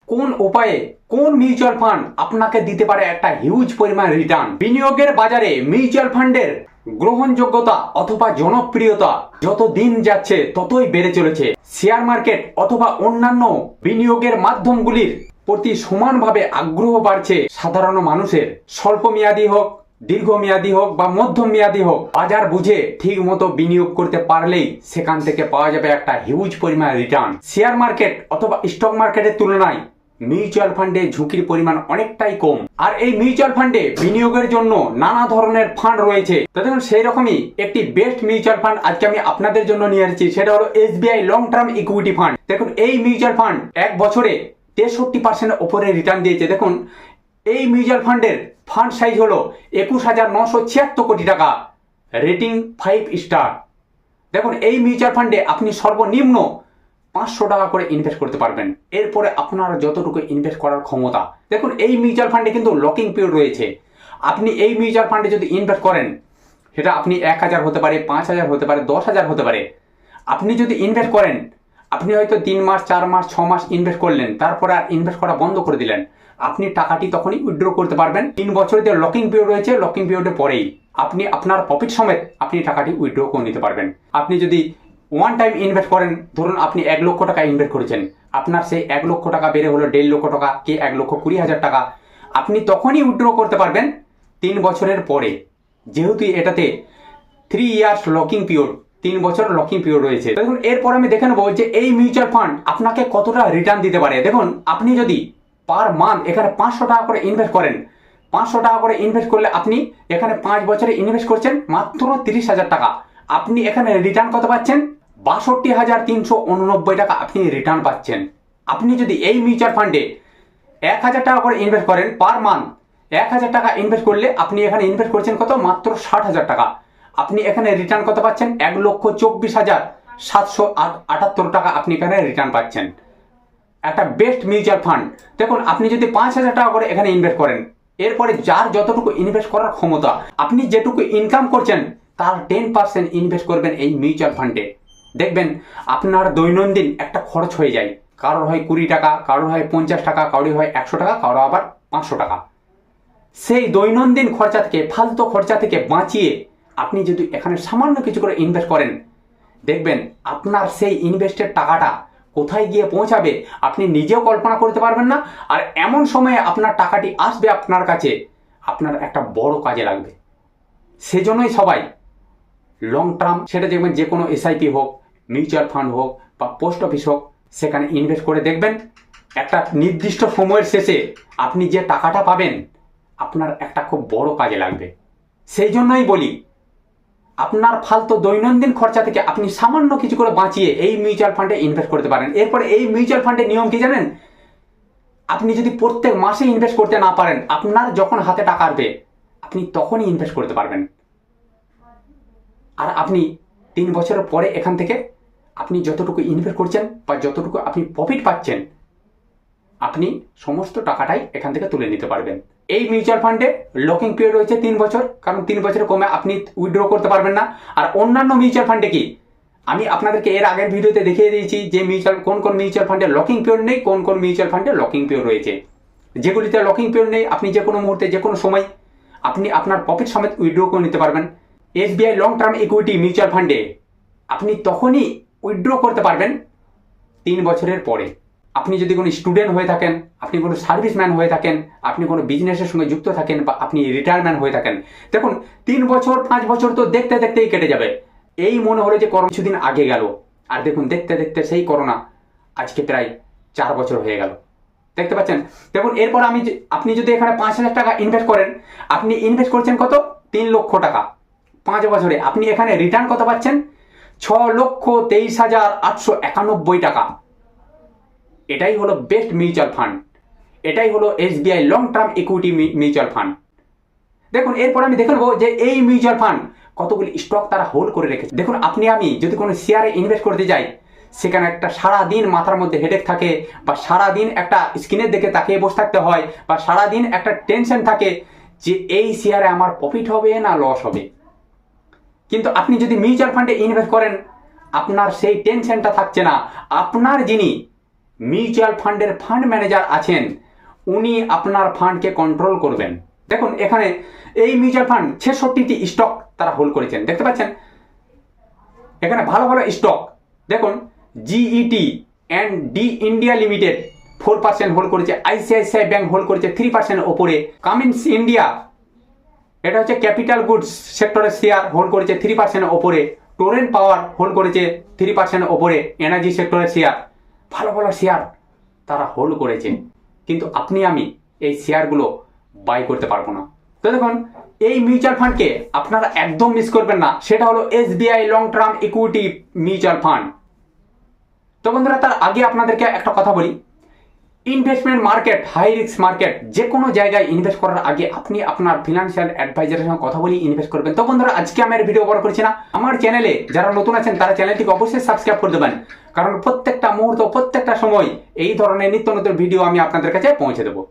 কোন উপায়ে কোন মিউচুয়াল ফান্ড আপনাকে দিতে পারে একটা হিউজ পরিমাণ রিটার্ন। বিনিয়োগের বাজারে মিউচুয়াল ফান্ডের গ্রহণযোগ্যতা অথবা জনপ্রিয়তা যত দিন যাচ্ছে ততই বেড়ে চলেছে। শেয়ার মার্কেট অথবা অন্যান্য বিনিয়োগের মাধ্যমগুলির প্রতি সমানভাবে আগ্রহ বাড়ছে সাধারণ মানুষের। স্বল্প মেয়াদী হোক, দীর্ঘমেয়াদী হোক বা মধ্যম মেয়াদী হোক, বাজার বুঝে ঠিক মতো বিনিয়োগ করতে পারলেই সেখান থেকে পাওয়া যাবে একটা হিউজ পরিমাণ রিটার্ন। শেয়ার মার্কেট অথবা স্টক মার্কেটের তুলনায় মিউচুয়াল ফান্ডে ঝুঁকির পরিমাণ অনেকটাই কম। আর এই মিউচুয়াল ফান্ডে বিনিয়োগের জন্য নানা ধরনের ফান্ড রয়েছে। তো দেখুন, সেই রকমই একটি বেস্ট মিউচুয়াল ফান্ড আজকে আমি আপনাদের জন্য নিয়ে এসেছি। সেটা হলো SBI long term equity fund. দেখুন, এই মিউচুয়াল ফান্ড এক বছরে 63% ওপরে রিটার্ন দিয়েছে। দেখুন, এই মিউচুয়াল ফান্ডের ফান্ড সাইজ হলো 21,976 কোটি টাকা, রেটিং 5 স্টার। দেখুন, এই মিউচুয়াল ফান্ডে আপনি সর্বনিম্ন 500 টাকা করে ইনভেস্ট করতে পারবেন। এরপরে আপনার যতটুকু ইনভেস্ট করার ক্ষমতা। দেখুন, এই মিউচুয়াল ফান্ডে কিন্তু লকিং পিরিয়ড রয়েছে। আপনি এই মিউচুয়াল ফান্ডে যদি ইনভেস্ট করেন, সেটা আপনি 1000 হতে পারে, 5000 হতে পারে, 10,000 হতে পারে। আপনি যদি ইনভেস্ট করেন, আপনি হয়তো 3 মাস, 4 মাস, 6 মাস ইনভেস্ট করলেন, তারপরে আর ইনভেস্ট করা বন্ধ করে দিলেন, আপনি টাকাটি তখনই উইথড্র করতে পারবেন। 3 বছরের যে লকিং পিরিয়ড রয়েছে, লকিং পিরিয়ডের পরেই আপনি আপনার প্রফিট সমেত আপনি টাকাটি উইথড্র করে নিতে পারবেন। আপনি যদি ওয়ান টাইম ইনভেস্ট করেন, ধরুন আপনি 1 লক্ষ টাকা ইনভেস্ট করেছেন, আপনার সেই 1 লক্ষ টাকা বেড়ে হলো 1.5 লক্ষ টাকা কি 1,20,000 টাকা, আপনি তখনই উইথড্র করতে পারবেন 3 বছরের পরে। যেহেতু এটাতে 3 ইয়ার্স লকিং পিরিয়ড, 3 বছর লকিং পিরিয়ড রয়েছে। দেখুন, এরপর আমি দেখে নেবো যে এই মিউচুয়াল ফান্ড আপনাকে কতটা রিটার্ন দিতে পারে। দেখুন, আপনি যদি পার মান্থ এখানে 500 টাকা করে ইনভেস্ট করেন, 500 টাকা করে ইনভেস্ট করলে আপনি এখানে 5 বছরে ইনভেস্ট করছেন মাত্র 30,000 টাকা। আপনি এখানে রিটার্ন কত পাচ্ছেন? 62,389 টাকা আপনি রিটার্ন পাচ্ছেন। আপনি যদি এই মিউচুয়াল ফান্ডে 1000 টাকা করে ইনভেস্ট করেন পার মান্থ, 1000 টাকা ইনভেস্ট করলে আপনি এখানে ইনভেস্ট করছেন কত? মাত্র 60,000 টাকা। আপনি এখানে রিটার্ন কত পাচ্ছেন? 1,24,778 টাকা আপনি এখানে রিটার্ন পাচ্ছেন। একটা বেস্ট মিউচুয়াল ফান্ড। দেখুন, আপনি যদি 5,000 টাকা করে এখানে ইনভেস্ট করেন, এরপরে যার যতটুকু ইনভেস্ট করার ক্ষমতা, আপনি যেটুকু ইনকাম করছেন তার 10% ইনভেস্ট করবেন এই মিউচুয়াল ফান্ডে। দেখবেন আপনার দৈনন্দিন একটা খরচ হয়ে যায়। কারোর হয় 20 টাকা, কারোর হয় 50 টাকা, কারোর হয় 100 টাকা, কারো আবার 500 টাকা। সেই দৈনন্দিন খরচা থেকে, ফালতু খরচা থেকে বাঁচিয়ে আপনি যদি এখানে সামান্য কিছু করে ইনভেস্ট করেন, দেখবেন আপনার সেই ইনভেস্টের টাকাটা কোথায় গিয়ে পৌঁছাবে আপনি নিজেও কল্পনা করতে পারবেন না। আর এমন সময়ে আপনার টাকাটি আসবে আপনার কাছে, আপনার একটা বড় কাজে লাগবে। সেজন্যই সবাই লং টার্ম, সেটা দেখবেন যে কোনো SIP হোক, মিউচুয়াল ফান্ড হোক বা পোস্ট অফিস হোক, সেখানে ইনভেস্ট করে দেখবেন একটা নির্দিষ্ট সময়ের শেষে আপনি যে টাকাটা পাবেন আপনার একটা খুব বড় কাজে লাগবে। সেই জন্যই বলি, আপনার ফালতু দৈনন্দিন খরচা থেকে আপনি সামান্য কিছু করে বাঁচিয়ে এই মিউচুয়াল ফান্ডে ইনভেস্ট করতে পারেন। এরপরে এই মিউচুয়াল ফান্ডের নিয়ম কি জানেন? আপনি যদি প্রত্যেক মাসে ইনভেস্ট করতে না পারেন, আপনার যখন হাতে টাকা আসবে আপনি তখনই ইনভেস্ট করতে পারবেন। আর আপনি 3 বছরের পরে এখান থেকে আপনি যতটুকু ইনভেস্ট করছেন বা যতটুকু আপনি প্রফিট পাচ্ছেন, আপনি সমস্ত টাকাটাই এখান থেকে তুলে নিতে পারবেন। এই মিউচুয়াল ফান্ডে লকিং পিরিয়ড রয়েছে 3 বছর, কারণ 3 বছরের কমে আপনি উইথড্র করতে পারবেন না। আর অন্যান্য মিউচুয়াল ফান্ডে কি, আমি আপনাদেরকে এর আগের ভিডিওতে দেখিয়ে দিয়েছি যে কোন কোন মিউচুয়াল ফান্ডে লকিং পিরিয়ড নেই, কোন কোন মিউচুয়াল ফান্ডে লকিং পিরিয়ড রয়েছে। যেগুলিতে লকিং পিরিয়ড নেই, আপনি যে কোনো মুহূর্তে যে কোনো সময় আপনি আপনার প্রফিট সমেত উইথড্র করে নিতে পারবেন। SBI long term equity mutual ফান্ডে আপনি তখনই উইথড্র করতে পারবেন 3 বছরের পরে। আপনি যদি কোনো স্টুডেন্ট হয়ে থাকেন, আপনি কোনো সার্ভিসম্যান হয়ে থাকেন, আপনি কোনো বিজনেসের সঙ্গে যুক্ত থাকেন বা আপনি রিটায়ারমেন্ট হয়ে থাকেন, দেখুন 3 বছর 5 বছর তো দেখতে দেখতেই কেটে যাবে। এই মনে হলো যে করোনা কিছুদিন আগে গেল, আর দেখুন দেখতে দেখতে সেই করোনা আজকে প্রায় 4 বছর হয়ে গেল। দেখতে পাচ্ছেন? দেখুন, এরপর আপনি যদি এখানে 5,000 টাকা ইনভেস্ট করেন, আপনি ইনভেস্ট করছেন কত? 3 লক্ষ টাকা। 5 বছরে আপনি এখানে রিটার্ন কত পাচ্ছেন? 6,23,891 টাকা। এটাই হলো বেস্ট মিউচুয়াল ফান্ড, এটাই হলো SBI long term equity mutual fund. দেখুন, এরপর আমি দেখে নেবো যে এই মিউচুয়াল ফান্ড কতগুলি স্টক তারা হোল্ড করে রেখেছে। দেখুন, আমি যদি কোনো শেয়ারে ইনভেস্ট করতে যাই, সেখানে একটা সারাদিন মাথার মধ্যে হেডেক থাকে, বা সারাদিন একটা স্ক্রিনের দিকে তাকিয়ে বসে থাকতে হয়, বা সারাদিন একটা টেনশন থাকে যে এই শেয়ারে আমার প্রফিট হবে না লস হবে। কিন্তু আপনি যদি মিউচুয়াল ফান্ডে ইনভেস্ট করেন, আপনার সেই টেনশনটা থাকছে না। আপনার যিনি মিউচুয়াল ফান্ডের ফান্ড ম্যানেজার আছেন, উনি আপনার ফান্ডকে কন্ট্রোল করবেন। দেখুন এখানে এই মিউচুয়াল ফান্ড 66টি স্টক তারা হোল্ড করেছেন, দেখতে পাচ্ছেন এখানে ভালো ভালো স্টক। দেখুন GET and D India limited 4% hold করেছে, আইসিআইসিআই ব্যাংক হোল্ড করেছে 3% ওপরে, কামিন্স ইন্ডিয়া এটা হচ্ছে ক্যাপিটাল গুডস সেক্টরের শেয়ার হোল্ড করেছে 3% ওপরে, টোরেন্ট পাওয়ার হোল্ড করেছে 3% ওপরে, এনার্জি সেক্টরের শেয়ার, ভালো ভালো শেয়ার তারা হোল্ড করেছে। কিন্তু আপনি আমি এই শেয়ারগুলো বাই করতে পারবো না। তো দেখুন এই মিউচুয়াল ফান্ডকে আপনারা একদম মিস করবেন না, সেটা হলো SBI long term equity mutual fund. তো বন্ধুরা তার আগে আপনাদেরকে একটা কথা বলি, investment market high risk market, যে কোনো জায়গায় ইনভেস্ট করার আগে আপনি আপনার ফিনান্সিয়াল অ্যাডভাইজারের সঙ্গে কথা বলি ইনভেস্ট করবেন। তো বন্ধুরা আজকে আমি ভিডিও বড় করছি না, আমার চ্যানেলে যারা নতুন আছেন তারা চ্যানেলটিকে অবশ্যই সাবস্ক্রাইব করে দেবেন, কারণ প্রত্যেকটা মুহূর্ত প্রত্যেকটা সময় এই ধরনের নিত্য নতুন ভিডিও আমি আপনাদের কাছে পৌঁছে দেবো।